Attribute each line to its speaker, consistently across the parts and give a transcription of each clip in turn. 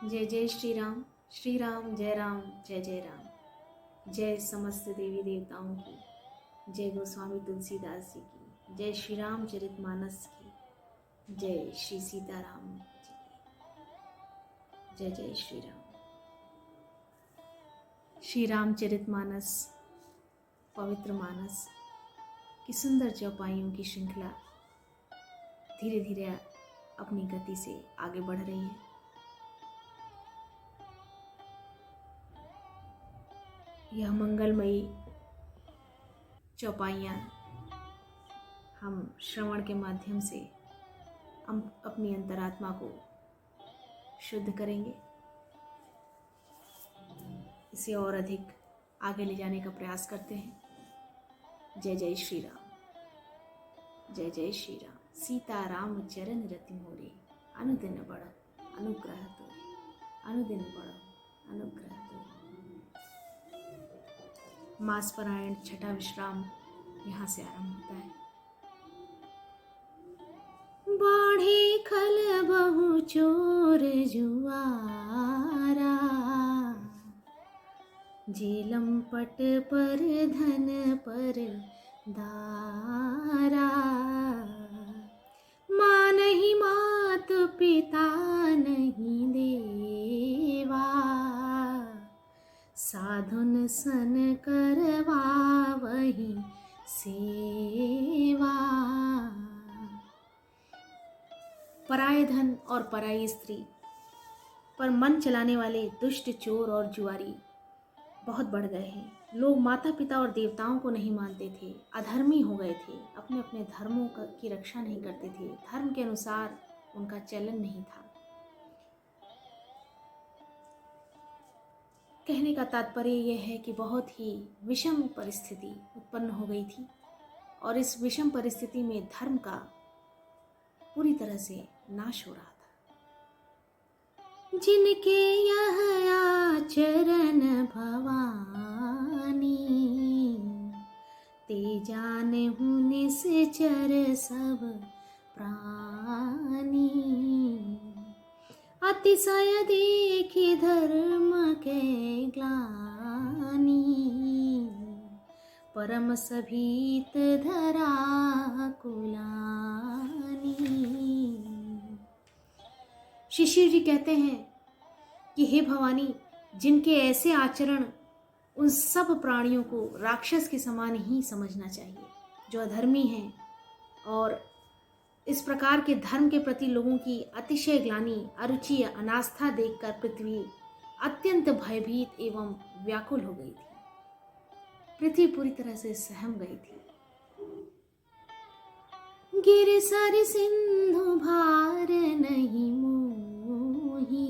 Speaker 1: जय जय श्री राम जय राम जय जय राम। जय समस्त देवी देवताओं की, जय गोस्वामी तुलसीदास जी की, जय श्री राम चरितमानस की, जय श्री सीताराम जी की, जय जय श्री राम। श्री राम चरितमानस पवित्र मानस की सुंदर चौपाइयों की श्रृंखला धीरे धीरे अपनी गति से आगे बढ़ रही है। यह मंगलमयी चौपाइयाँ हम श्रवण के माध्यम से हम अपनी अंतरात्मा को शुद्ध करेंगे, इसे और अधिक आगे ले जाने का प्रयास करते हैं। जय जय श्री राम, जय जय श्री राम। सीताराम चरण रति मोरे, अनुदिन बढ़ अनुग्रह तोरे, अनुदिन बढ़ अनुग्रह तोरे। मास पारायण छठा विश्राम यहाँ से आरंभ होता है। बाढ़े खल बहु चोर जुआरा, जेलम पट पर धन पर दारा। माँ नहीं मात पिता नहीं देवा, साधुन सन करवा वही सेवा। पराये धन और पराई स्त्री पर मन चलाने वाले दुष्ट चोर और जुआरी बहुत बढ़ गए हैं। लोग माता पिता और देवताओं को नहीं मानते थे, अधर्मी हो गए थे, अपने अपने धर्मों की रक्षा नहीं करते थे, धर्म के अनुसार उनका चलन नहीं था। कहने का तात्पर्य यह है कि बहुत ही विषम परिस्थिति उत्पन्न हो गई थी और इस विषम परिस्थिति में धर्म का पूरी तरह से नाश हो रहा था। जिनके यह आचरण भवानी, ते जाने हुने से चर सब प्राणी। अतिशय देखी धर्म के ग्लानि, परम सभीत धरा कुलानी। शिशिर जी कहते हैं कि हे भवानी, जिनके ऐसे आचरण उन सब प्राणियों को राक्षस के समान ही समझना चाहिए, जो अधर्मी हैं। और इस प्रकार के धर्म के प्रति लोगों की अतिशय ग्लानि, अरुचि, अनास्था देखकर पृथ्वी अत्यंत भयभीत एवं व्याकुल हो गई थी। पृथ्वी पूरी तरह से सहम गई थी। गिर सर सिंधु भार नहीं मोही,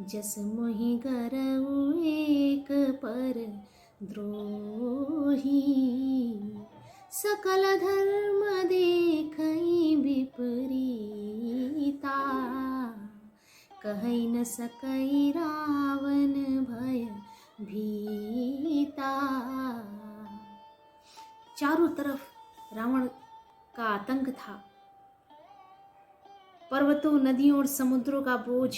Speaker 1: जस मोहि गरऊ एक पर द्रोही। सकल धर्म देखई विपरीता, कहई न सकई रावण भय भीता। चारों तरफ रावण का आतंक था। पर्वतों, नदियों और समुद्रों का बोझ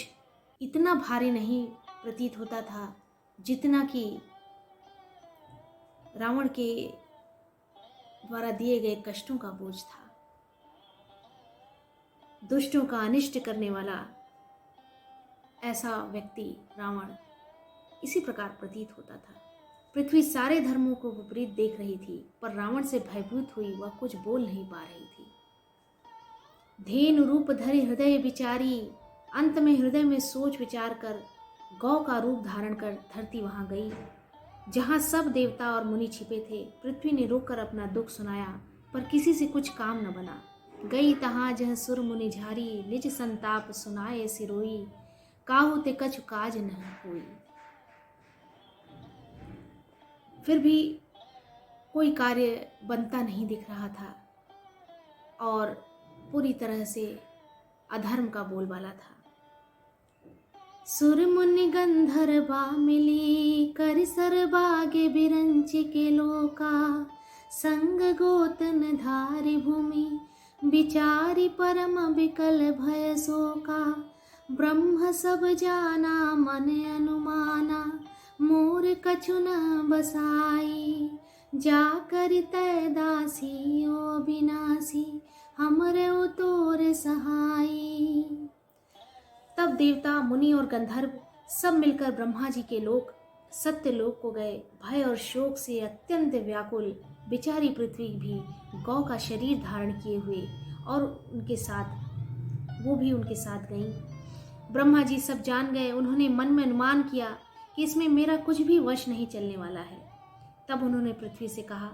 Speaker 1: इतना भारी नहीं प्रतीत होता था जितना कि रावण के द्वारा दिए गए कष्टों का बोझ था। दुष्टों का अनिष्ट करने वाला ऐसा व्यक्ति रावण इसी प्रकार प्रतीत होता था। पृथ्वी सारे धर्मों को विपरीत देख रही थी, पर रावण से भयभीत हुई वह कुछ बोल नहीं पा रही थी। धेनु रूप धरे हृदय विचारी, अंत में हृदय में सोच विचार कर गौ का रूप धारण कर धरती वहां गई जहां सब देवता और मुनि छिपे थे। पृथ्वी ने रोकर अपना दुख सुनाया, पर किसी से कुछ काम न बना। गई तहां जह सुर मुनि झारी, निज संताप सुनाए सिरोई, काहू ते कछु काज न होई। फिर भी कोई कार्य बनता नहीं दिख रहा था और पूरी तरह से अधर्म का बोलबाला था। सुर मुनि गंधर्वा मिली, कर सर बागे बिरंच के लोका। संग गोतन धारी भूमि, विचारी परम विकल भय शोका। ब्रह्म सब जाना मन अनुमाना, मोर कछु न बसाई। जा कर तय दासी ओ अविनाशी, हमरे उतोर सहाई। तब देवता, मुनि और गंधर्व सब मिलकर ब्रह्मा जी के लोक सत्य लोक को गए। भय और शोक से अत्यंत व्याकुल बेचारी पृथ्वी भी गौ का शरीर धारण किए हुए और वो भी उनके साथ गईं। ब्रह्मा जी सब जान गए। उन्होंने मन में अनुमान किया कि इसमें मेरा कुछ भी वश नहीं चलने वाला है। तब उन्होंने पृथ्वी से कहा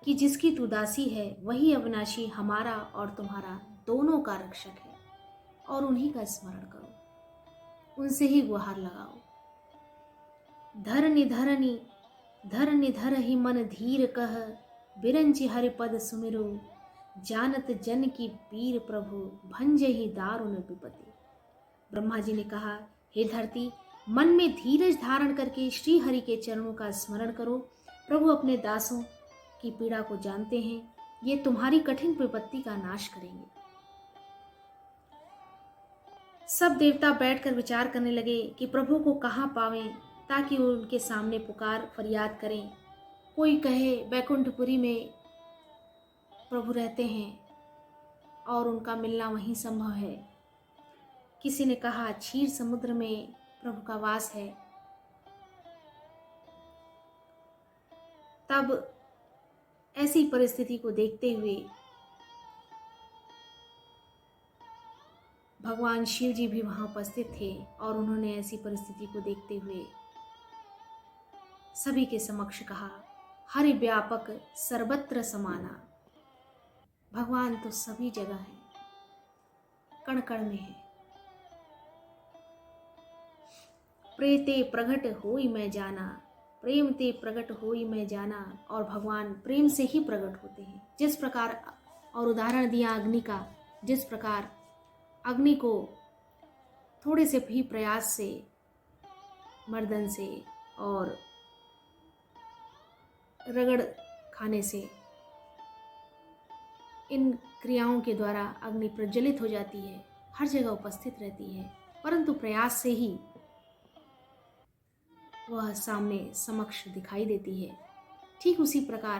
Speaker 1: कि जिसकी तू दासी है वही अविनाशी हमारा और तुम्हारा दोनों का रक्षक है, और उन्हीं का स्मरण करो, उनसे ही गुहार लगाओ। धरनि धरहि मन धीर कह, बिरंचि हरि पद सुमिरो। जानत जन की पीर प्रभु, भंजहि दारुण विपति। ब्रह्मा जी ने कहा, हे धरती, मन में धीरज धारण करके श्री हरि के चरणों का स्मरण करो। प्रभु अपने दासों की पीड़ा को जानते हैं, ये तुम्हारी कठिन विपत्ति का नाश करेंगे। सब देवता बैठकर विचार करने लगे कि प्रभु को कहाँ पावें ताकि वो उनके सामने पुकार फरियाद करें। कोई कहे बैकुंठपुरी में प्रभु रहते हैं और उनका मिलना वहीं संभव है। किसी ने कहा क्षीर समुद्र में प्रभु का वास है। तब ऐसी परिस्थिति को देखते हुए भगवान शिव जी भी वहां उपस्थित थे और उन्होंने ऐसी परिस्थिति को देखते हुए सभी के समक्ष कहा, हरि व्यापक सर्वत्र समाना। भगवान तो सभी जगह है, कण कण में है। प्रेते प्रगट होई मैं जाना, प्रेम ते प्रगट होई मैं जाना। और भगवान प्रेम से ही प्रकट होते हैं। जिस प्रकार, और उदाहरण दिया अग्नि का, जिस प्रकार अग्नि को थोड़े से भी प्रयास से, मर्दन से और रगड़ खाने से, इन क्रियाओं के द्वारा अग्नि प्रज्वलित हो जाती है, हर जगह उपस्थित रहती है, परंतु प्रयास से ही वह सामने समक्ष दिखाई देती है। ठीक उसी प्रकार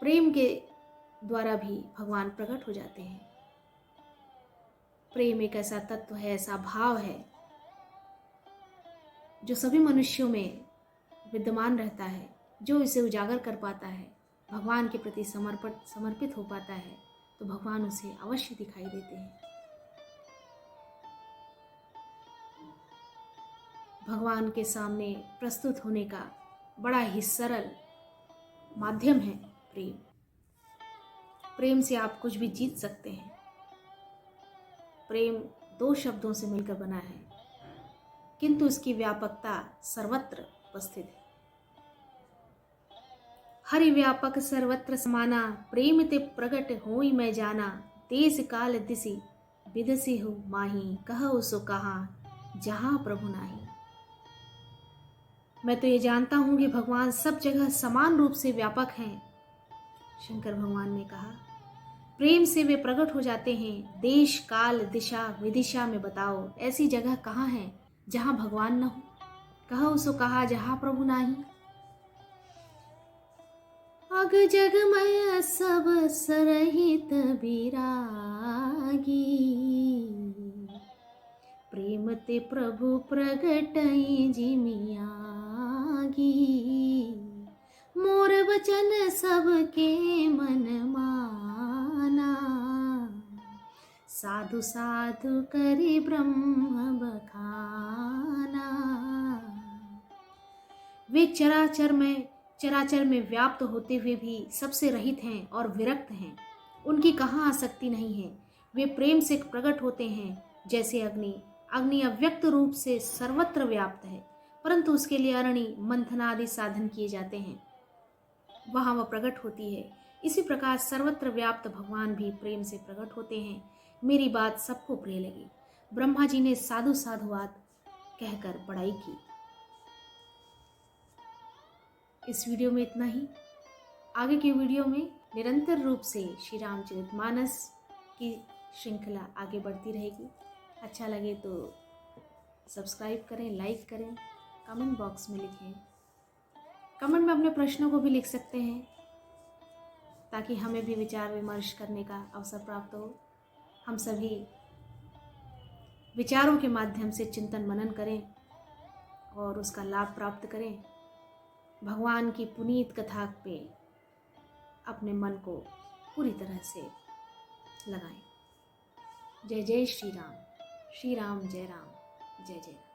Speaker 1: प्रेम के द्वारा भी भगवान प्रकट हो जाते हैं। प्रेम एक ऐसा तत्व है, ऐसा भाव है जो सभी मनुष्यों में विद्यमान रहता है। जो इसे उजागर कर पाता है, भगवान के प्रति समर्पित हो पाता है, तो भगवान उसे अवश्य दिखाई देते हैं। भगवान के सामने प्रस्तुत होने का बड़ा ही सरल माध्यम है प्रेम। प्रेम से आप कुछ भी जीत सकते हैं। प्रेम दो शब्दों से मिलकर बना है, किंतु इसकी व्यापकता सर्वत्र उपस्थित है। हरि व्यापक सर्वत्र समाना, प्रेम ते प्रगट होई मैं जाना। देश काल दिसी विदसी हो माही, कहो सो कहा जहां प्रभु नाही। मैं तो ये जानता हूं कि भगवान सब जगह समान रूप से व्यापक हैं। शंकर भगवान ने कहा, प्रेम से वे प्रकट हो जाते हैं। देश काल दिशा विदिशा में बताओ, ऐसी जगह कहाँ है जहां भगवान न हो। कहो सो कहा जहां प्रभु नाही। अग जगमय सब सरहित बिरागी, प्रेम ते प्रभु प्रगटई जिमियागी। मोर वचन सबके मन माना, साधु साधु करि ब्रह्म बखाना। वे चराचर में व्याप्त होते हुए भी सबसे रहित हैं और विरक्त हैं। उनकी कहाँ आसक्ति नहीं है। वे प्रेम से प्रकट होते हैं जैसे अग्नि अव्यक्त रूप से सर्वत्र व्याप्त है, परंतु उसके लिए अरणि मंथन आदि साधन किए जाते हैं, वहाँ वह प्रकट होती है। इसी प्रकार सर्वत्र व्याप्त भगवान भी प्रेम से प्रकट होते हैं। मेरी बात सबको प्रिय लगी। ब्रह्मा जी ने साधु साधुवाद कहकर बड़ाई की। इस वीडियो में इतना ही। आगे के वीडियो में निरंतर रूप से श्री रामचरितमानस की श्रृंखला आगे बढ़ती रहेगी। अच्छा लगे तो सब्सक्राइब करें, लाइक करें, कमेंट बॉक्स में लिखें। कमेंट में अपने प्रश्नों को भी लिख सकते हैं ताकि हमें भी विचार विमर्श करने का अवसर प्राप्त हो। हम सभी विचारों के माध्यम से चिंतन मनन करें और उसका लाभ प्राप्त करें। भगवान की पुनीत कथा पे अपने मन को पूरी तरह से लगाएं। जय जय श्री राम, श्री राम जय राम, जय जय राम।